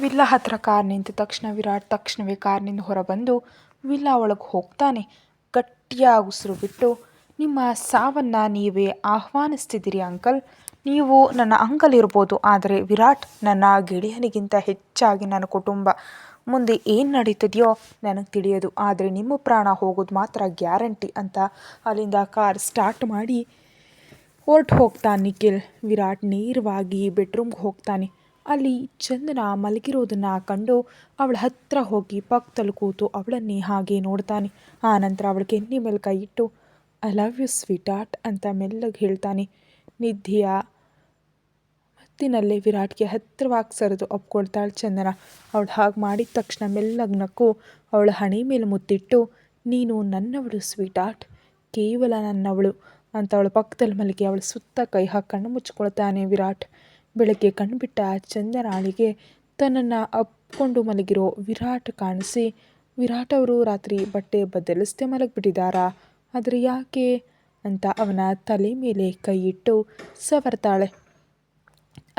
Villa ಹತ್ರ car ನಿಂತ ತಕ್ಷಣ ವಿರಾಟ್ ತಕ್ಷಣವೇ ಕಾರ್ನಿಂದ ಹೊರಬಂದು ವಿಲ್ಲಾ ಒಳಗೆ ಹೋಗ್ತಾನೆ. ಗಟ್ಟಿಯಾಗಿ ಉಸಿರು ಬಿಟ್ಟು, ನಿಮ್ಮ ಸಾವನ್ನು ನೀವೇ ಆಹ್ವಾನಿಸ್ತಿದ್ದೀರಿ ಅಂಕಲ್. ನೀವು ನನ್ನ ಅಂಕಲ್ ಇರ್ಬೋದು, ಆದರೆ ವಿರಾಟ್ ನನ್ನ ಗೆಳೆಯನಿಗಿಂತ ಹೆಚ್ಚಾಗಿ ನನ್ನ ಕುಟುಂಬ. ಮುಂದೆ ಏನು ನಡೀತಿದೆಯೋ ನನಗೆ ತಿಳಿಯೋದು, ಆದರೆ ನಿಮ್ಮ ಪ್ರಾಣ ಹೋಗೋದು ಮಾತ್ರ ಗ್ಯಾರಂಟಿ ಅಂತ ಅಲ್ಲಿಂದ ಕಾರ್ ಸ್ಟಾರ್ಟ್ ಮಾಡಿ ಹೊರಟು ಹೋಗ್ತಾನೆ ನಿಖಿಲ್. ವಿರಾಟ್ ನೇರವಾಗಿ ಬೆಡ್ರೂಮ್ಗೆ ಹೋಗ್ತಾನೆ. ಅಲ್ಲಿ ಚಂದನ ಮಲಗಿರೋದನ್ನು ಕಂಡು ಅವಳ ಹತ್ರ ಹೋಗಿ ಪಕ್ಕದಲ್ಲಿ ಕೂತು ಅವಳನ್ನೇ ಹಾಗೆ ನೋಡ್ತಾನೆ. ಆನಂತರ ಅವಳ ಕೆನ್ನೆ ಮೇಲೆ ಕೈ ಇಟ್ಟು, I love you sweetheart ಅಂತ ಮೆಲ್ಲಗೆ ಹೇಳ್ತಾನೆ. ನಿದ್ದೆಯ ಮತ್ತಿನಲ್ಲೇ ವಿರಾಟ್ಗೆ ಹತ್ತಿರವಾಗಿ ಸರಿದು ಒಪ್ಕೊಳ್ತಾಳೆ ಚಂದನ. ಅವಳು ಹಾಗೆ ಮಾಡಿದ ತಕ್ಷಣ ಮೆಲ್ಲಗೆ ನಕ್ಕು ಅವಳ ಹಣೆ ಮೇಲೆ ಮುತ್ತಿಟ್ಟು, ನೀನು ನನ್ನವಳು ಸ್ವೀಟ್ ಆರ್ಟ್, ಕೇವಲ ನನ್ನವಳು ಅಂತ ಅವಳ ಪಕ್ಕದಲ್ಲಿ ಮಲಗಿ ಅವಳ ಸುತ್ತ ಕೈ ಹಾಕಿ ಕಣ್ಣು ಮುಚ್ಕೊಳ್ತಾನೆ ವಿರಾಟ್. ಬೆಳಗ್ಗೆ ಕಣ್ಬಿಟ್ಟ ಚಂದನಾಳಿಗೆ ತನ್ನನ್ನು ಅಪ್ಕೊಂಡು ಮಲಗಿರೋ ವಿರಾಟ್ ಕಾಣಿಸಿ, ವಿರಾಟ್ ಅವರು ರಾತ್ರಿ ಬಟ್ಟೆ ಬದಲಿಸದೆ ಮಲಗಿಬಿಟ್ಟಿದ್ದಾರಾ, ಆದರೆ ಯಾಕೆ ಅಂತ ಅವನ ತಲೆ ಮೇಲೆ ಕೈ ಇಟ್ಟು ಸವರ್ತಾಳೆ.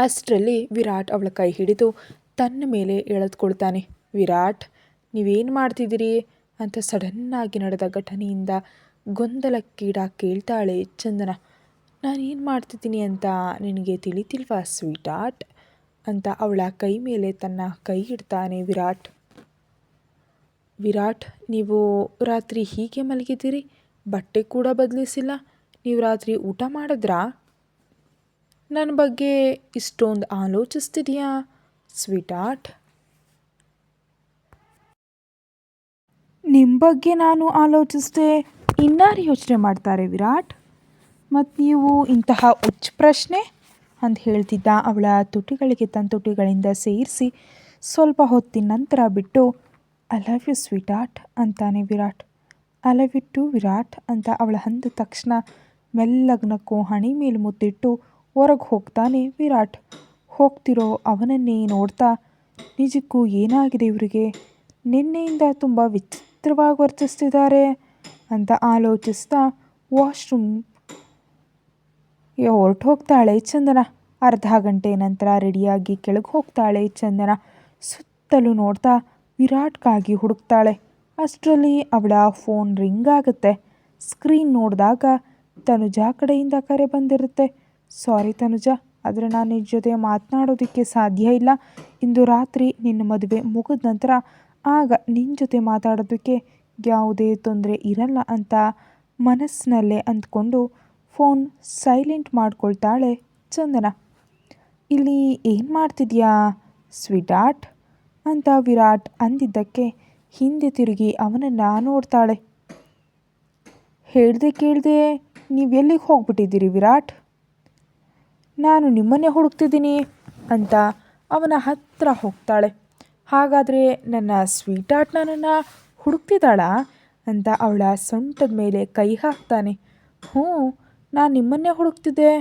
ಅಷ್ಟರಲ್ಲಿ ವಿರಾಟ್ ಅವಳ ಕೈ ಹಿಡಿದು ತನ್ನ ಮೇಲೆ ಎಳೆದುಕೊಳ್ತಾನೆ. ವಿರಾಟ್, ನೀವೇನು ಮಾಡ್ತಿದ್ದೀರಿ ಅಂತ ಸಡನ್ನಾಗಿ ನಡೆದ ಘಟನೆಯಿಂದ ಗೊಂದಲಕ್ಕೀಡಾಗಿ ಕೇಳ್ತಾಳೆ ಚಂದನ. ನಾನೇನು ಮಾಡ್ತಿದ್ದೀನಿ ಅಂತ ನಿನಗೆ ತಿಳಿತಿಲ್ವಾ ಸ್ವೀಟ್ ಆರ್ಟ್ ಅಂತ ಅವಳ ಕೈ ಮೇಲೆ ತನ್ನ ಕೈ ಇಡ್ತಾನೆ ವಿರಾಟ್. ವಿರಾಟ್, ನೀವು ರಾತ್ರಿ ಹೀಗೆ ಮಲಗಿದ್ದೀರಿ, ಬಟ್ಟೆ ಕೂಡ ಬದಲಿಸಿಲ್ಲ, ನೀವು ರಾತ್ರಿ ಊಟ ಮಾಡಿದ್ರಾ? ನನ್ನ ಬಗ್ಗೆ ಇಷ್ಟೊಂದು ಆಲೋಚಿಸ್ತಿದೆಯಾ ಸ್ವೀಟ್ ಆರ್ಟ್? ನಿಮ್ಮ ಬಗ್ಗೆ ನಾನು ಆಲೋಚಿಸ್ದೆ ಇನ್ನಾರು ಯೋಚನೆ ಮಾಡ್ತಾರೆ ವಿರಾಟ್? ಮತ್ತು ನೀವು ಇಂತಹ ಹುಚ್ಚ ಪ್ರಶ್ನೆ ಅಂತ ಹೇಳ್ತಿದ್ದ ಅವಳ ತುಟಿಗಳಿಗೆ ತನ್ನ ತುಟಿಗಳಿಂದ ಸೇರಿಸಿ ಸ್ವಲ್ಪ ಹೊತ್ತಿನ ನಂತರ ಬಿಟ್ಟು, I love you sweetheart ಅಂತಾನೆ Virat. I love you too Virat ಅಂತ ಅವಳ ಅಂದ ತಕ್ಷಣ ಮೆಲ್ಲಗ್ನಕ್ಕೂ ಹಣೆ ಮೇಲೆ ಮುತ್ತಿಟ್ಟು ಹೊರಗೆ ಹೋಗ್ತಾನೆ ವಿರಾಟ್. ಹೋಗ್ತಿರೋ ಅವನನ್ನೇ ನೋಡ್ತಾ, ನಿಜಕ್ಕೂ ಏನಾಗಿದೆ ಇವರಿಗೆ, ನಿನ್ನೆಯಿಂದ ತುಂಬ ವಿಚಿತ್ರವಾಗಿ ವರ್ತಿಸ್ತಿದ್ದಾರೆ ಅಂತ ಆಲೋಚಿಸ್ತಾ ವಾಶ್ರೂಮ್ಗೆ ಹೊರಟು ಹೋಗ್ತಾಳೆ ಚಂದನ. ಅರ್ಧ ಗಂಟೆ ನಂತರ ರೆಡಿಯಾಗಿ ಕೆಳಗೆ ಹೋಗ್ತಾಳೆ ಚಂದನ. ಸುತ್ತಲೂ ನೋಡ್ತಾ ವಿರಾಟ್ಗಾಗಿ ಹುಡುಕ್ತಾಳೆ. ಅಷ್ಟರಲ್ಲಿ ಅವಳ ಫೋನ್ ರಿಂಗ್ ಆಗುತ್ತೆ. ಸ್ಕ್ರೀನ್ ನೋಡಿದಾಗ ತನುಜಾ ಕಡೆಯಿಂದ ಕರೆ ಬಂದಿರುತ್ತೆ. ಸಾರಿ ತನುಜಾ, ಆದರೆ ನಾನು ನಿನ್ನ ಜೊತೆ ಮಾತನಾಡೋದಕ್ಕೆ ಸಾಧ್ಯ ಇಲ್ಲ. ಇಂದು ರಾತ್ರಿ ನಿನ್ನ ಮದುವೆ ಮುಗಿದ ನಂತರ ಆಗ ನಿನ್ನ ಜೊತೆ ಮಾತಾಡೋದಕ್ಕೆ ಯಾವುದೇ ತೊಂದರೆ ಇರಲ್ಲ ಅಂತ ಮನಸ್ಸಿನಲ್ಲೇ ಅಂದ್ಕೊಂಡು ಫೋನ್ ಸೈಲೆಂಟ್ ಮಾಡ್ಕೊಳ್ತಾಳೆ ಚಂದನ. ಇಲ್ಲಿ ಏನು ಮಾಡ್ತಿದ್ಯಾ ಸ್ವೀಟ್ ಆರ್ಟ್ ಅಂತ ವಿರಾಟ್ ಅಂದಿದ್ದಕ್ಕೆ ಹಿಂದೆ ತಿರುಗಿ ಅವನನ್ನು ನೋಡ್ತಾಳೆ. ಹೇಳ್ದೆ ಕೇಳ್ದೆ ನೀವೆಲ್ಲಿಗೆ ಹೋಗ್ಬಿಟ್ಟಿದ್ದೀರಿ ವಿರಾಟ್? ನಾನು ನಿಮ್ಮನ್ನೇ ಹುಡುಕ್ತಿದ್ದೀನಿ ಅಂತ ಅವನ ಹತ್ತಿರ ಹೋಗ್ತಾಳೆ. ಹಾಗಾದರೆ ನನ್ನ ಸ್ವೀಟ್ ಆರ್ಟ್ ನನ್ನನ್ನು ಹುಡುಕ್ತಿದ್ದಾಳಾ ಅಂತ ಅವಳ ಸೊಂಟದ ಮೇಲೆ ಕೈ ಹಾಕ್ತಾನೆ. ಹ್ಞೂ, ನಾನು ನಿಮ್ಮನ್ನೇ ಹುಡುಕ್ತಿದ್ದೆ,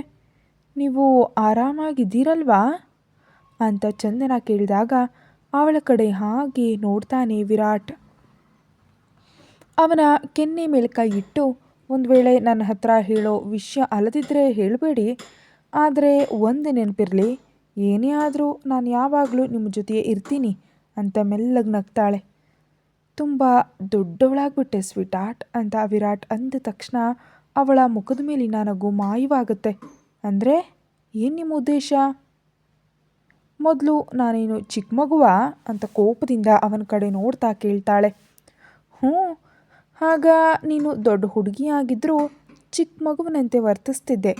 ನೀವು ಆರಾಮಾಗಿದ್ದೀರಲ್ವಾ ಅಂತ ಚಂದನ ಕೇಳಿದಾಗ ಅವಳ ಕಡೆ ಹಾಗೆ ನೋಡ್ತಾನೆ ವಿರಾಟ್. ಅವನ ಕೆನ್ನೆ ಮೇಲೆ ಕೈ ಇಟ್ಟು, ಒಂದು ವೇಳೆ ನನ್ನ ಹತ್ರ ಹೇಳೋ ವಿಷಯ ಅಲ್ಲದಿದ್ದರೆ ಹೇಳಬೇಡಿ, ಆದರೆ ಒಂದು ನೆನಪಿರಲಿ, ಏನೇ ಆದರೂ ನಾನು ಯಾವಾಗಲೂ ನಿಮ್ಮ ಜೊತೆಯೇ ಇರ್ತೀನಿ ಅಂತ ಮೆಲ್ಲಗೆ ನಗ್ತಾಳೆ. ತುಂಬ ದೊಡ್ಡವಳಾಗ್ಬಿಟ್ಟೆ ಸ್ವೀಟ್ ಆರ್ಟ್ ಅಂತ ವಿರಾಟ್ ಅಂದ ತಕ್ಷಣ ಅವಳ ಮುಖದ ಮೇಲಿನ ನಗು ಮಾಯವಾಗುತ್ತೆ. ಅಂದರೆ ಏನು ನಿಮ್ಮ ಉದ್ದೇಶ? ಮೊದಲು ನಾನೇನು ಚಿಕ್ಕ ಮಗುವಾ ಅಂತ ಕೋಪದಿಂದ ಅವನ ಕಡೆ ನೋಡ್ತಾ ಕೇಳ್ತಾಳೆ. ಹ್ಞೂ, ಆಗ ನೀನು ದೊಡ್ಡ ಹುಡುಗಿಯಾಗಿದ್ದರೂ ಚಿಕ್ಕ ಮಗುವಿನಂತೆ ವರ್ತಿಸ್ತಿದ್ದೆ,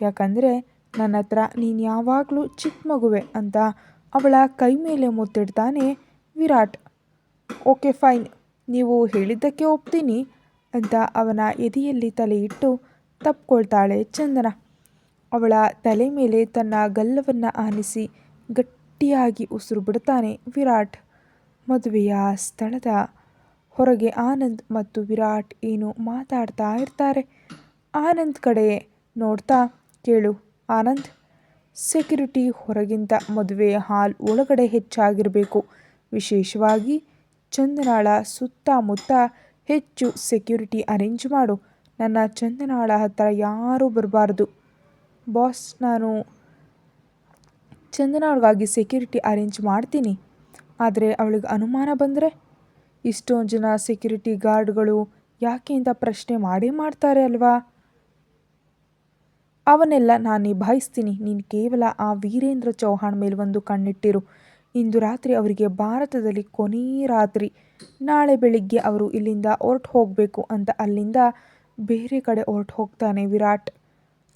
ಯಾಕಂದರೆ ನನ್ನ ಹತ್ರ ನೀನು ಯಾವಾಗಲೂ ಚಿಕ್ಕ ಮಗುವೆ ಅಂತ ಅವಳ ಕೈ ಮೇಲೆ ಮುತ್ತಿಡ್ತಾನೆ ವಿರಾಟ್. ಓಕೆ ಫೈನ್, ನೀವು ಹೇಳಿದ್ದಕ್ಕೆ ಒಪ್ತೀನಿ ಅಂತ ಅವನ ಎದೆಯಲ್ಲಿ ತಲೆ ಇಟ್ಟು ತಪ್ಕೊಳ್ತಾಳೆ ಚಂದನ. ಅವಳ ತಲೆ ಮೇಲೆ ತನ್ನ ಗಲ್ಲವನ್ನು ಆನಿಸಿ ಗಟ್ಟಿಯಾಗಿ ಉಸಿರು ಬಿಡ್ತಾನೆ ವಿರಾಟ್. ಮದುವೆಯ ಸ್ಥಳದ ಹೊರಗೆ ಆನಂದ್ ಮತ್ತು ವಿರಾಟ್ ಏನು ಮಾತಾಡ್ತಾ ಇರ್ತಾರೆ. ಆನಂದ್ ಕಡೆ ನೋಡ್ತಾ, ಕೇಳು ಆನಂದ್, ಸೆಕ್ಯೂರಿಟಿ ಹೊರಗಿಂತ ಮದುವೆ ಹಾಲ್ ಒಳಗಡೆ ಹೆಚ್ಚಾಗಿರಬೇಕು. ವಿಶೇಷವಾಗಿ ಚಂದನಾಳ ಸುತ್ತಮುತ್ತ ಹೆಚ್ಚು ಸೆಕ್ಯೂರಿಟಿ ಅರೇಂಜ್ ಮಾಡು. ನನ್ನ ಚಂದನಾಳ ಹತ್ರ ಯಾರೂ ಬರಬಾರ್ದು. ಬಾಸ್, ನಾನು ಚಂದನಾಳ್ಗಾಗಿ ಸೆಕ್ಯೂರಿಟಿ ಅರೇಂಜ್ ಮಾಡ್ತೀನಿ ಆದರೆ ಅವಳಿಗೆ ಅನುಮಾನ ಬಂದರೆ ಇಷ್ಟೊಂದು ಜನ ಸೆಕ್ಯೂರಿಟಿ ಗಾರ್ಡ್ಗಳು ಯಾಕೆ ಅಂತ ಪ್ರಶ್ನೆ ಮಾಡೇ ಮಾಡ್ತಾರೆ ಅಲ್ವಾ? ಅವನ್ನೆಲ್ಲ ನಾನು ನಿಭಾಯಿಸ್ತೀನಿ. ನೀನು ಕೇವಲ ಆ ವೀರೇಂದ್ರ ಚೌಹಾಣ್ ಮೇಲೆ ಒಂದು ಕಣ್ಣಿಟ್ಟಿರು. ಇಂದು ರಾತ್ರಿ ಅವರಿಗೆ ಭಾರತದಲ್ಲಿ ಕೊನೆಯ ರಾತ್ರಿ. ನಾಳೆ ಬೆಳಿಗ್ಗೆ ಅವರು ಇಲ್ಲಿಂದ ಹೊರಟು ಹೋಗಬೇಕು ಅಂತ ಅಲ್ಲಿಂದ ಬೇರೆ ಕಡೆ ಹೊರಟು ಹೋಗ್ತಾನೆ ವಿರಾಟ್.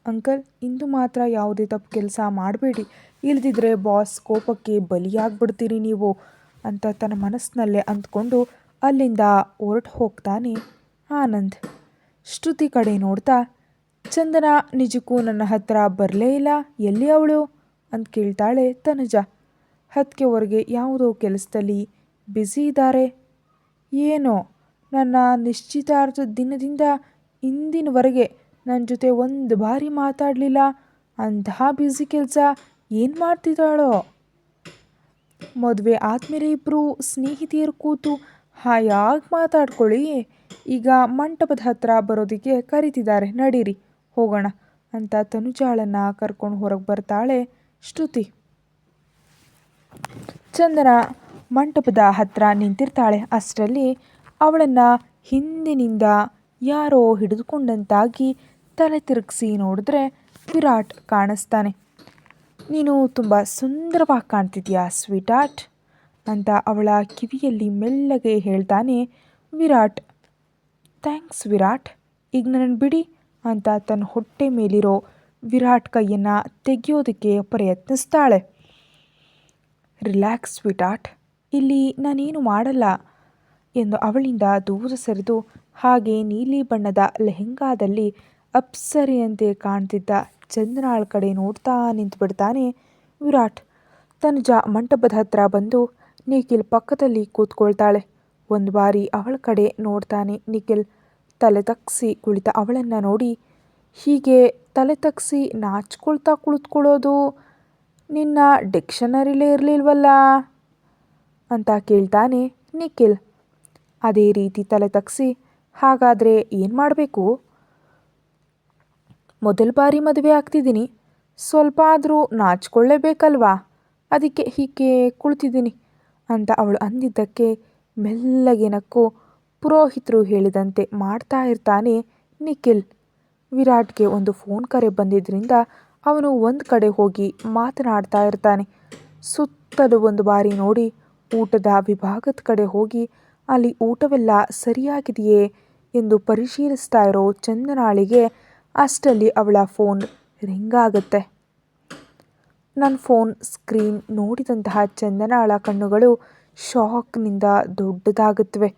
ಅಂಕಲ್, ಇಂದು ಮಾತ್ರ ಯಾವುದೇ ತಪ್ಪು ಕೆಲಸ ಮಾಡಬೇಡಿ, ಇಲ್ದಿದ್ರೆ ಬಾಸ್ ಕೋಪಕ್ಕೆ ಬಲಿಯಾಗ್ಬಿಡ್ತೀರಿ ನೀವು ಅಂತ ತನ್ನ ಮನಸ್ಸಿನಲ್ಲೇ ಅಂದ್ಕೊಂಡು ಅಲ್ಲಿಂದ ಹೊರಟು ಹೋಗ್ತಾನೆ ಆನಂದ್. ಶ್ರುತಿ ಕಡೆ ನೋಡ್ತಾ, ಚಂದನ ನಿಜಕ್ಕೂ ನನ್ನ ಹತ್ರ ಬರಲೇ ಇಲ್ಲ, ಎಲ್ಲಿ ಅವಳು ಅಂತ ಕೇಳ್ತಾಳೆ ತನುಜ. ಹತ್ಕೆ ಹೊರಗೆ ಯಾವುದೋ ಕೆಲಸದಲ್ಲಿ ಬ್ಯುಸಿ ಇದ್ದಾರೆ. ಏನೋ ನನ್ನ ನಿಶ್ಚಿತಾರ್ಥದ ದಿನದಿಂದ ಇಂದಿನವರೆಗೆ ನನ್ನ ಜೊತೆ ಒಂದು ಬಾರಿ ಮಾತಾಡಲಿಲ್ಲ. ಅಂತಹ ಬ್ಯುಸಿ ಕೆಲಸ ಏನು ಮಾಡ್ತಿದ್ದಾಳೋ? ಮದುವೆ ಆದಮೇಲೆ ಇಬ್ಬರು ಸ್ನೇಹಿತೆಯರು ಕೂತು ಹಾಯಾಗಿ ಮಾತಾಡ್ಕೊಳ್ಳಿ. ಈಗ ಮಂಟಪದ ಹತ್ರ ಬರೋದಕ್ಕೆ ಕರಿತಿದ್ದಾರೆ, ನಡೀರಿ ಹೋಗೋಣ ಅಂತ ತನುಜಾಳನ್ನು ಕರ್ಕೊಂಡು ಹೊರಗೆ ಬರ್ತಾಳೆ ಶ್ರುತಿ. ಚಂದನ ಮಂಟಪದ ಹತ್ರ ನಿಂತಿರ್ತಾಳೆ. ಅಷ್ಟರಲ್ಲಿ ಅವಳನ್ನು ಹಿಂದಿನಿಂದ ಯಾರೋ ಹಿಡಿದುಕೊಂಡಂತಾಗಿ ತಲೆ ತಿರುಗಿಸಿ ನೋಡಿದ್ರೆ ವಿರಾಟ್ ಕಾಣಿಸ್ತಾನೆ. ನೀನು ತುಂಬ ಸುಂದರವಾಗಿ ಕಾಣ್ತಿದ್ಯಾ ಸ್ವೀಟಾರ್ಟ್ ಅಂತ ಅವಳ ಕಿವಿಯಲ್ಲಿ ಮೆಲ್ಲಗೆ ಹೇಳ್ತಾನೆ ವಿರಾಟ್. ಥ್ಯಾಂಕ್ಸ್ ವಿರಾಟ್, ಈಗ ನನ್ನ ಬಿಡಿ ಅಂತ ತನ್ನ ಹೊಟ್ಟೆ ಮೇಲಿರೋ ವಿರಾಟ್ ಕೈಯನ್ನು ತೆಗೆಯೋದಕ್ಕೆ ಪ್ರಯತ್ನಿಸ್ತಾಳೆ. ರಿಲ್ಯಾಕ್ಸ್ ಸ್ವೀಟಾರ್ಟ್, ಇಲ್ಲಿ ನಾನೇನು ಮಾಡಲ್ಲ ಎಂದು ಅವಳಿಂದ ದೂರ ಸರಿದು ಹಾಗೆ ನೀಲಿ ಬಣ್ಣದ ಲೆಹೆಂಗಾದಲ್ಲಿ ಅಪ್ಸರೆಯಂತೆ ಕಾಣ್ತಿದ್ದ ಚಂದನಾಳ ಕಡೆ ನೋಡ್ತಾ ನಿಂತುಬಿಡ್ತಾನೆ ವಿರಾಟ್. ತನುಜ ಮಂಟಪದ ಹತ್ರ ಬಂದು ನಿಖಿಲ್ ಪಕ್ಕದಲ್ಲಿ ಕೂತ್ಕೊಳ್ತಾಳೆ. ಒಂದು ಬಾರಿ ಅವಳ ಕಡೆ ನೋಡ್ತಾನೆ ನಿಖಿಲ್. ತಲೆ ತಗ್ಸಿ ಕುಳಿತ ಅವಳನ್ನು ನೋಡಿ, ಹೀಗೆ ತಲೆ ತಗ್ಸಿ ನಾಚ್ಕೊಳ್ತಾ ಕುಳಿತುಕೊಳ್ಳೋದು ನಿನ್ನ ಡಿಕ್ಷನರಿಲೇ ಇರಲಿಲ್ವಲ್ಲ ಅಂತ ಕೇಳ್ತಾನೆ ನಿಖಿಲ್. ಅದೇ ರೀತಿ ತಲೆ ತಗ್ಸಿ, ಹಾಗಾದರೆ ಏನು ಮಾಡಬೇಕು? ಮೊದಲ ಬಾರಿ ಮದುವೆ ಆಗ್ತಿದ್ದೀನಿ, ಸ್ವಲ್ಪ ಆದರೂ ನಾಚಿಕೊಳ್ಳೇಬೇಕಲ್ವಾ, ಅದಕ್ಕೆ ಹೀಗೆ ಕುಳಿತಿದ್ದೀನಿ ಅಂತ ಅವಳು ಅಂದಿದ್ದಕ್ಕೆ ಮೆಲ್ಲಗೆ ನಕ್ಕು ಪುರೋಹಿತರು ಹೇಳಿದಂತೆ ಮಾಡ್ತಾ ಇರ್ತಾನೆ ನಿಖಿಲ್. ವಿರಾಟ್ಗೆ ಒಂದು ಫೋನ್ ಕರೆ ಬಂದಿದ್ದರಿಂದ ಅವನು ಒಂದು ಕಡೆ ಹೋಗಿ ಮಾತನಾಡ್ತಾ ಇರ್ತಾನೆ. ಸುತ್ತಲೂ ಒಂದು ಬಾರಿ ನೋಡಿ ಊಟದ ವಿಭಾಗದ ಕಡೆ ಹೋಗಿ ಅಲ್ಲಿ ಊಟವೆಲ್ಲ ಸರಿಯಾಗಿದೆಯೇ ಎಂದು ಪರಿಶೀಲಿಸ್ತಾ ಇರೋ ಚಂದನಾಳಿಗೆ ಅಷ್ಟರಲ್ಲಿ ಅವಳ ಫೋನ್ ರಿಂಗ್ ಆಗುತ್ತೆ. ನನ್ನ ಫೋನ್ ಸ್ಕ್ರೀನ್ ನೋಡಿದಂತಹ ಚಂದನಾಳ ಕಣ್ಣುಗಳು ಶಾಕ್ನಿಂದ ದೊಡ್ಡದಾಗುತ್ತವೆ.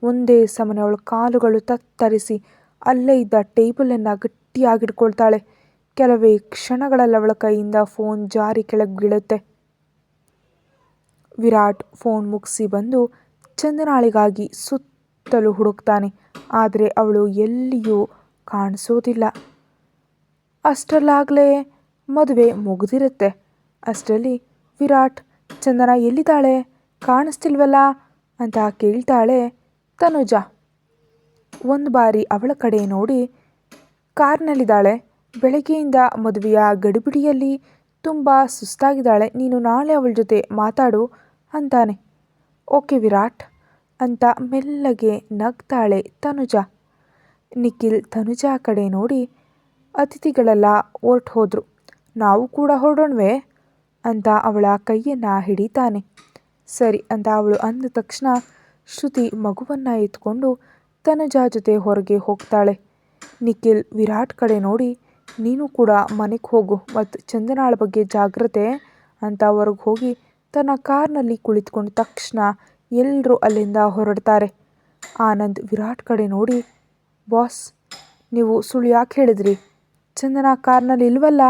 ಒಂದೇ ಸಮನೆ ಅವಳ ಕಾಲುಗಳು ತತ್ತರಿಸಿ ಅಲ್ಲೇ ಇದ್ದ ಟೇಬಲನ್ನು ಗಟ್ಟಿಯಾಗಿ ಹಿಡ್ಕೊಳ್ತಾಳೆ. ಕೆಲವೇ ಕ್ಷಣಗಳಲ್ಲಿ ಅವಳ ಕೈಯಿಂದ ಫೋನ್ ಜಾರಿ ಕೆಳಗೆ ಬೀಳುತ್ತೆ. ವಿರಾಟ್ ಫೋನ್ ಮುಗಿಸಿ ಬಂದು ಚಂದನಾಳಿಗಾಗಿ ಸುತ್ತಲೂ ಹುಡುಕ್ತಾನೆ. ಆದರೆ ಅವಳು ಎಲ್ಲಿಯೂ ಕಾಣಿಸೋದಿಲ್ಲ. ಅಷ್ಟರಲ್ಲಾಗಲೇ ಮದುವೆ ಮುಗಿದಿರುತ್ತೆ. ಅಷ್ಟರಲ್ಲಿ ವಿರಾಟ್, ಚಂದನ ಎಲ್ಲಿದ್ದಾಳೆ, ಕಾಣಿಸ್ತಿಲ್ವಲ್ಲ ಅಂತ ಕೇಳ್ತಾಳೆ ತನುಜ. ಒಂದು ಬಾರಿ ಅವಳ ಕಡೆ ನೋಡಿ, ಕಾರ್ನಲ್ಲಿದ್ದಾಳೆ, ಬೆಳಗ್ಗೆಯಿಂದ ಮದುವೆಯ ಗಡಿಬಿಡಿಯಲ್ಲಿ ತುಂಬ ಸುಸ್ತಾಗಿದ್ದಾಳೆ, ನೀನು ನಾಳೆ ಅವಳ ಜೊತೆ ಮಾತಾಡು ಅಂತಾನೆ. ಓಕೆ ವಿರಾಟ್ ಅಂತ ಮೆಲ್ಲಗೆ ನಗ್ತಾಳೆ ತನುಜ. ನಿಖಿಲ್ ತನುಜಾ ಕಡೆ ನೋಡಿ, ಅತಿಥಿಗಳೆಲ್ಲ ಹೊರಟು ಹೋದರು, ನಾವು ಕೂಡ ಹೊರಡೋಣವೇ ಅಂತ ಅವಳ ಕೈಯನ್ನು ಹಿಡಿತಾನೆ. ಸರಿ ಅಂತ ಅವಳು ಅಂದ ತಕ್ಷಣ ಶ್ರುತಿ ಮಗುವನ್ನು ಎತ್ಕೊಂಡು ತನುಜಾ ಜೊತೆ ಹೊರಗೆ ಹೋಗ್ತಾಳೆ. ನಿಖಿಲ್ ವಿರಾಟ್ ಕಡೆ ನೋಡಿ, ನೀನು ಕೂಡ ಮನೆಗೆ ಹೋಗು ಮತ್ತು ಚಂದನಾಳ ಬಗ್ಗೆ ಜಾಗ್ರತೆ ಅಂತ ಹೊರಗೆ ಹೋಗಿ ತನ್ನ ಕಾರ್ನಲ್ಲಿ ಕುಳಿತುಕೊಂಡ ತಕ್ಷಣ ಎಲ್ಲರೂ ಅಲ್ಲಿಂದ ಹೊರಡ್ತಾರೆ. ಆನಂದ್ ವಿರಾಟ್ ಕಡೆ ನೋಡಿ, ಬಾಸ್, ನೀವು ಸುಳ್ಳು ಯಾಕೆ ಹೇಳಿದ್ರಿ, ಚಂದನ ಕಾರ್ನಲ್ಲಿ ಇಲ್ವಲ್ಲ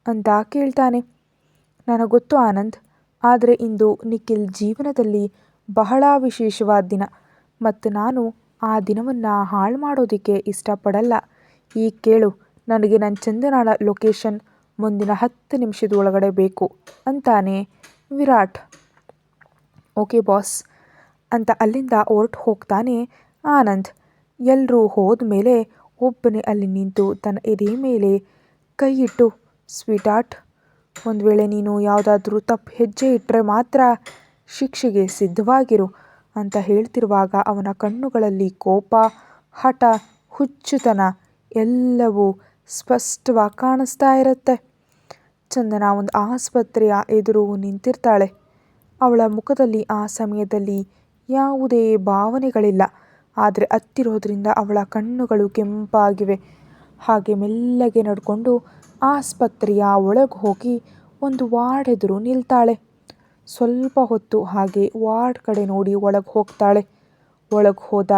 ಅಂತ ಕೇಳ್ತಾನೆ. ನನಗೆ ಗೊತ್ತು ಆನಂದ್, ಆದರೆ ಇಂದು ನಿಖಿಲ್ ಜೀವನದಲ್ಲಿ ಬಹಳ ವಿಶೇಷವಾದ ದಿನ ಮತ್ತು ನಾನು ಆ ದಿನವನ್ನು ಹಾಳು ಮಾಡೋದಕ್ಕೆ ಇಷ್ಟಪಡಲ್ಲ. ಈಗ ಕೇಳು, ನನಗೆ ನನ್ನ ಚಂದನಾಳ ಲೊಕೇಶನ್ ಮುಂದಿನ 10 ನಿಮಿಷದ ಒಳಗಡೆ ಬೇಕು ಅಂತಾನೆ ವಿರಾಟ್. ಓಕೆ ಬಾಸ್ ಅಂತ ಅಲ್ಲಿಂದ ಹೊರಟು ಹೋಗ್ತಾನೆ ಆನಂದ್. ಎಲ್ಲರೂ ಹೋದ ಮೇಲೆ ಒಬ್ಬನೇ ಅಲ್ಲಿ ನಿಂತು ತನ್ನ ಎದೆ ಮೇಲೆ ಕೈ ಇಟ್ಟು, ಸ್ವೀಟಾರ್ಟ್, ಒಂದು ವೇಳೆ ನೀನು ಯಾವುದಾದ್ರೂ ತಪ್ಪು ಹೆಜ್ಜೆ ಇಟ್ಟರೆ ಮಾತ್ರ ಶಿಕ್ಷೆಗೆ ಸಿದ್ಧವಾಗಿರು ಅಂತ ಹೇಳ್ತಿರುವಾಗ ಅವನ ಕಣ್ಣುಗಳಲ್ಲಿ ಕೋಪ, ಹಠ, ಹುಚ್ಚುತನ ಎಲ್ಲವೂ ಸ್ಪಷ್ಟವಾಗಿ ಕಾಣಿಸ್ತಾ ಇರುತ್ತೆ. ಚಂದನ ಒಂದು ಆಸ್ಪತ್ರೆಯ ಎದುರು ನಿಂತಿರ್ತಾಳೆ. ಅವಳ ಮುಖದಲ್ಲಿ ಆ ಸಮಯದಲ್ಲಿ ಯಾವುದೇ ಭಾವನೆಗಳಿಲ್ಲ. ಆದರೆ ಹತ್ತಿರೋದ್ರಿಂದ ಅವಳ ಕಣ್ಣುಗಳು ಕೆಂಪಾಗಿವೆ. ಹಾಗೆ ಮೆಲ್ಲಗೆ ನಡ್ಕೊಂಡು ಆಸ್ಪತ್ರೆಯ ಒಳಗೆ ಹೋಗಿ ಒಂದು ವಾರ್ಡ್ ಎದುರು ನಿಲ್ತಾಳೆ. ಸ್ವಲ್ಪ ಹೊತ್ತು ಹಾಗೆ ವಾರ್ಡ್ ಕಡೆ ನೋಡಿ ಒಳಗೆ ಹೋಗ್ತಾಳೆ. ಒಳಗೆ ಹೋದ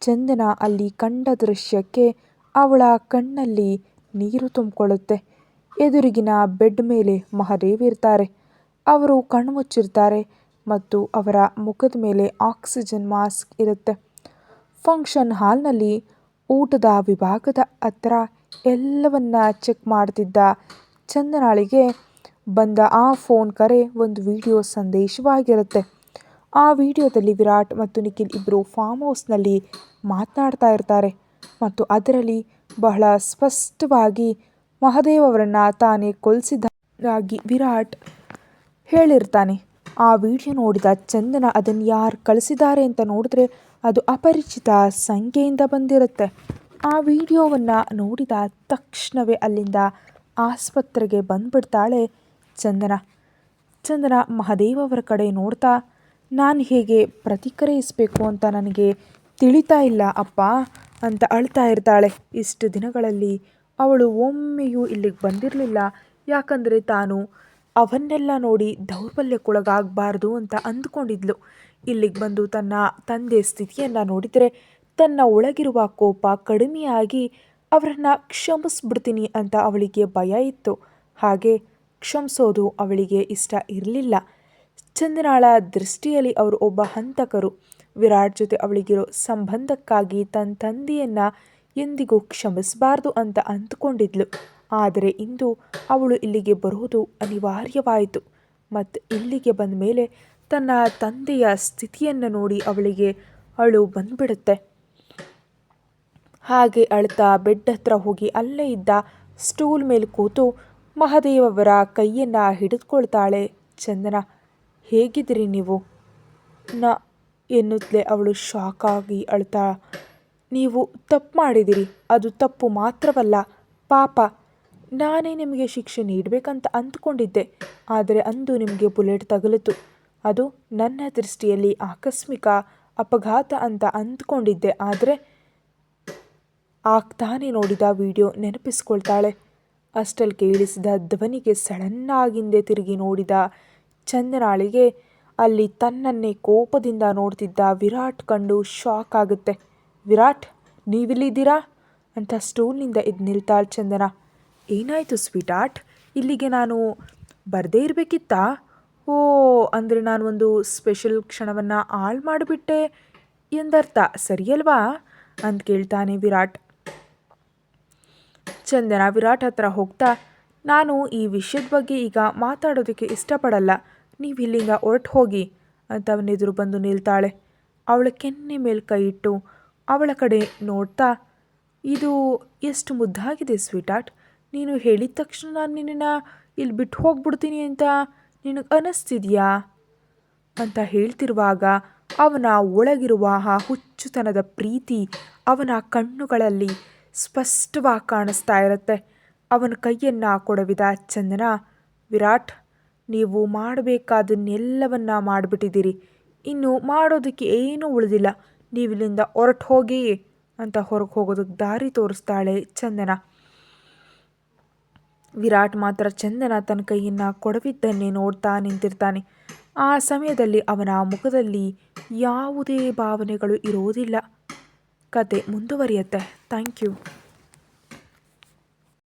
ಚಂದನ ಅಲ್ಲಿ ಕಂಡ ದೃಶ್ಯಕ್ಕೆ ಅವಳ ಕಣ್ಣಲ್ಲಿ ನೀರು ತುಂಬಿಕೊಳ್ಳುತ್ತೆ. ಎದುರಿಗಿನ ಬೆಡ್ ಮೇಲೆ ಮಹಾದೇವ್ ಇರ್ತಾರೆ. ಅವರು ಕಣ್ಮುಚ್ಚಿರ್ತಾರೆ ಮತ್ತು ಅವರ ಮುಖದ ಮೇಲೆ ಆಕ್ಸಿಜನ್ ಮಾಸ್ಕ್ ಇರುತ್ತೆ. ಫಂಕ್ಷನ್ ಹಾಲ್ನಲ್ಲಿ ಊಟದ ವಿಭಾಗದ ಹತ್ರ ಎಲ್ಲವನ್ನ ಚೆಕ್ ಮಾಡ್ತಿದ್ದ ಚಂದನಾಳಿಗೆ ಬಂದ ಆ ಫೋನ್ ಕರೆ ಒಂದು ವಿಡಿಯೋ ಸಂದೇಶವಾಗಿರುತ್ತೆ. ಆ ವಿಡಿಯೋದಲ್ಲಿ ವಿರಾಟ್ ಮತ್ತು ನಿಖಿಲ್ ಇಬ್ಬರು ಫಾರ್ಮ್ ಹೌಸ್ನಲ್ಲಿ ಮಾತನಾಡ್ತಾ ಇರ್ತಾರೆ ಮತ್ತು ಅದರಲ್ಲಿ ಬಹಳ ಸ್ಪಷ್ಟವಾಗಿ ಮಹಾದೇವ್ ಅವರನ್ನು ತಾನೇ ಕೊಲ್ಲಿಸಿದ್ದಾಗಿ ವಿರಾಟ್ ಹೇಳಿರ್ತಾನೆ. ಆ ವಿಡಿಯೋ ನೋಡಿದ ಚಂದನ ಅದನ್ನು ಯಾರು ಕಳಿಸಿದ್ದಾರೆ ಅಂತ ನೋಡಿದ್ರೆ ಅದು ಅಪರಿಚಿತ ಸಂಖ್ಯೆಯಿಂದ ಬಂದಿರುತ್ತೆ. ಆ ವಿಡಿಯೋವನ್ನು ನೋಡಿದ ತಕ್ಷಣವೇ ಅಲ್ಲಿಂದ ಆಸ್ಪತ್ರೆಗೆ ಬಂದುಬಿಡ್ತಾಳೆ ಚಂದನ ಮಹಾದೇವ್ ಅವರ ಕಡೆ ನೋಡ್ತಾ, ನಾನು ಹೇಗೆ ಪ್ರತಿಕ್ರಿಯಿಸಬೇಕು ಅಂತ ನನಗೆ ತಿಳಿತಾ ಇಲ್ಲ ಅಪ್ಪ ಅಂತ ಅಳ್ತಾ ಇರ್ತಾಳೆ. ಇಷ್ಟು ದಿನಗಳಲ್ಲಿ ಅವಳು ಒಮ್ಮೆಯೂ ಇಲ್ಲಿಗೆ ಬಂದಿರಲಿಲ್ಲ. ಯಾಕಂದರೆ ತಾನು ಅವನ್ನೆಲ್ಲ ನೋಡಿ ದೌರ್ಬಲ್ಯಕ್ಕೊಳಗಾಗಬಾರ್ದು ಅಂತ ಅಂದ್ಕೊಂಡಿದ್ಲು. ಇಲ್ಲಿಗೆ ಬಂದು ತನ್ನ ತಂದೆ ಸ್ಥಿತಿಯನ್ನು ನೋಡಿದರೆ ತನ್ನ ಒಳಗಿರುವ ಕೋಪ ಕಡಿಮೆಯಾಗಿ ಅವರನ್ನು ಕ್ಷಮಿಸ್ಬಿಡ್ತೀನಿ ಅಂತ ಅವಳಿಗೆ ಭಯ ಇತ್ತು. ಹಾಗೆ ಕ್ಷಮಿಸೋದು ಅವಳಿಗೆ ಇಷ್ಟ ಇರಲಿಲ್ಲ. ಚಂದನಾಳ ದೃಷ್ಟಿಯಲ್ಲಿ ಅವರು ಒಬ್ಬ ಹಂತಕರು. ವಿರಾಟ್ ಜೊತೆ ಅವಳಿಗಿರೋ ಸಂಬಂಧಕ್ಕಾಗಿ ತನ್ನ ತಂದೆಯನ್ನು ಎಂದಿಗೂ ಕ್ಷಮಿಸಬಾರ್ದು ಅಂತ ಅಂದ್ಕೊಂಡಿದ್ಲು. ಆದರೆ ಇಂದು ಅವಳು ಇಲ್ಲಿಗೆ ಬರೋದು ಅನಿವಾರ್ಯವಾಯಿತು ಮತ್ತು ಇಲ್ಲಿಗೆ ಬಂದ ಮೇಲೆ ತನ್ನ ತಂದೆಯ ಸ್ಥಿತಿಯನ್ನು ನೋಡಿ ಅವಳಿಗೆ ಅಳು ಬಂದ್ಬಿಡುತ್ತೆ. ಹಾಗೆ ಅಳ್ತಾ ಬೆಡ್ ಹತ್ರ ಹೋಗಿ ಅಲ್ಲೇ ಇದ್ದ ಸ್ಟೂಲ್ ಮೇಲೆ ಕೂತು ಮಹಾದೇವ್ ಅವರ ಕೈಯನ್ನು ಹಿಡಿದುಕೊಳ್ತಾಳೆ ಚಂದನ. ಹೇಗಿದ್ದೀರಿ ನೀವು ಎನ್ನುತ್ತಲೇ ಅವಳು ಶಾಕ್ ಆಗಿ ಅಳ್ತಾ, ನೀವು ತಪ್ಪು ಮಾಡಿದಿರಿ, ಅದು ತಪ್ಪು ಮಾತ್ರವಲ್ಲ ಪಾಪ. ನಾನೇ ನಿಮಗೆ ಶಿಕ್ಷೆ ನೀಡಬೇಕಂತ ಅಂದ್ಕೊಂಡಿದ್ದೆ. ಆದರೆ ಅಂದು ನಿಮಗೆ ಬುಲೆಟ್ ತಗುಲಿತು. ಅದು ನನ್ನ ದೃಷ್ಟಿಯಲ್ಲಿ ಆಕಸ್ಮಿಕ ಅಪಘಾತ ಅಂತ ಅಂದ್ಕೊಂಡಿದ್ದೆ. ಆದರೆ ಆಗ್ತಾನೆ ನೋಡಿದ ವಿಡಿಯೋ ನೆನಪಿಸ್ಕೊಳ್ತಾಳೆ. ಅಷ್ಟಲ್ಲಿ ಕೇಳಿಸಿದ ಧ್ವನಿಗೆ ಸಡನ್ನಾಗಿಂದೆ ತಿರುಗಿ ನೋಡಿದ ಚಂದನಾಳಿಗೆ ಅಲ್ಲಿ ತನ್ನನ್ನೇ ಕೋಪದಿಂದ ನೋಡ್ತಿದ್ದ ವಿರಾಟ್ ಕಂಡು ಶಾಕ್ ಆಗುತ್ತೆ. ವಿರಾಟ್, ನೀವಿಲ್ಲಿದ್ದೀರಾ ಅಂತ ಸ್ಟೂಲ್ನಿಂದ ಎದ್ದು ನಿಲ್ತಾಳೆ ಚಂದನ. ಏನಾಯಿತು ಸ್ವೀಟಾರ್ಟ್, ಇಲ್ಲಿಗೆ ನಾನು ಬರದೇ ಇರಬೇಕಿತ್ತಾ? ಓ, ಅಂದರೆ ನಾನು ಒಂದು ಸ್ಪೆಷಲ್ ಕ್ಷಣವನ್ನು ಹಾಳು ಮಾಡಿಬಿಟ್ಟೆ ಎಂದರ್ಥ, ಸರಿಯಲ್ವಾ ಅಂತ ಕೇಳ್ತಾನೆ ವಿರಾಟ್. ಚಂದನ ವಿರಾಟ್ ಹತ್ರ ಹೋಗ್ತಾ, ನಾನು ಈ ವಿಷಯದ ಬಗ್ಗೆ ಈಗ ಮಾತಾಡೋದಕ್ಕೆ ಇಷ್ಟಪಡಲ್ಲ, ನೀವು ಇಲ್ಲಿಂದ ಹೊರಟು ಹೋಗಿ ಅಂತ ಅವನೆದುರು ಬಂದು ನಿಲ್ತಾಳೆ. ಅವಳ ಕೆನ್ನೆ ಮೇಲೆ ಕೈ ಇಟ್ಟು ಅವಳ ಕಡೆ ನೋಡ್ತಾ, ಇದು ಎಷ್ಟು ಮುದ್ದಾಗಿದೆ ಸ್ವೀಟಾರ್ಟ್, ನೀನು ಹೇಳಿದ ತಕ್ಷಣ ನಾನು ನಿನ್ನನ್ನು ಇಲ್ಲಿ ಬಿಟ್ಟು ಹೋಗ್ಬಿಡ್ತೀನಿ ಅಂತ ನಿನಗೆ ಅನ್ನಿಸ್ತಿದೆಯಾ ಅಂತ ಹೇಳ್ತಿರುವಾಗ ಅವನ ಒಳಗಿರುವ ಆ ಹುಚ್ಚುತನದ ಪ್ರೀತಿ ಅವನ ಕಣ್ಣುಗಳಲ್ಲಿ ಸ್ಪಷ್ಟವಾಗಿ ಕಾಣಿಸ್ತಾ ಇರುತ್ತೆ. ಅವನ ಕೈಯನ್ನು ಕೊಡವಿದ ಚಂದನ, ವಿರಾಟ್, ನೀವು ಮಾಡಬೇಕಾದನ್ನೆಲ್ಲವನ್ನ ಮಾಡಿಬಿಟ್ಟಿದ್ದೀರಿ, ಇನ್ನು ಮಾಡೋದಕ್ಕೆ ಏನೂ ಉಳಿದಿಲ್ಲ, ನೀವಿಲ್ಲಿಂದ ಹೊರಟು ಹೋಗಿ ಅಂತ ಹೊರಗೆ ಹೋಗೋದಕ್ಕೆ ದಾರಿ ತೋರಿಸ್ತಾಳೆ ಚಂದನ. ವಿರಾಟ್ ಮಾತ್ರ ಚಂದನ ತನ್ನ ಕೈಯನ್ನು ಕೊಡವಿದ್ದನ್ನೇ ನೋಡ್ತಾ ನಿಂತಿರ್ತಾನೆ. ಆ ಸಮಯದಲ್ಲಿ ಅವನ ಮುಖದಲ್ಲಿ ಯಾವುದೇ ಭಾವನೆಗಳು ಇರೋದಿಲ್ಲ. ಕತೆ ಮುಂದುವರಿಯುತ್ತೆ. Thank you.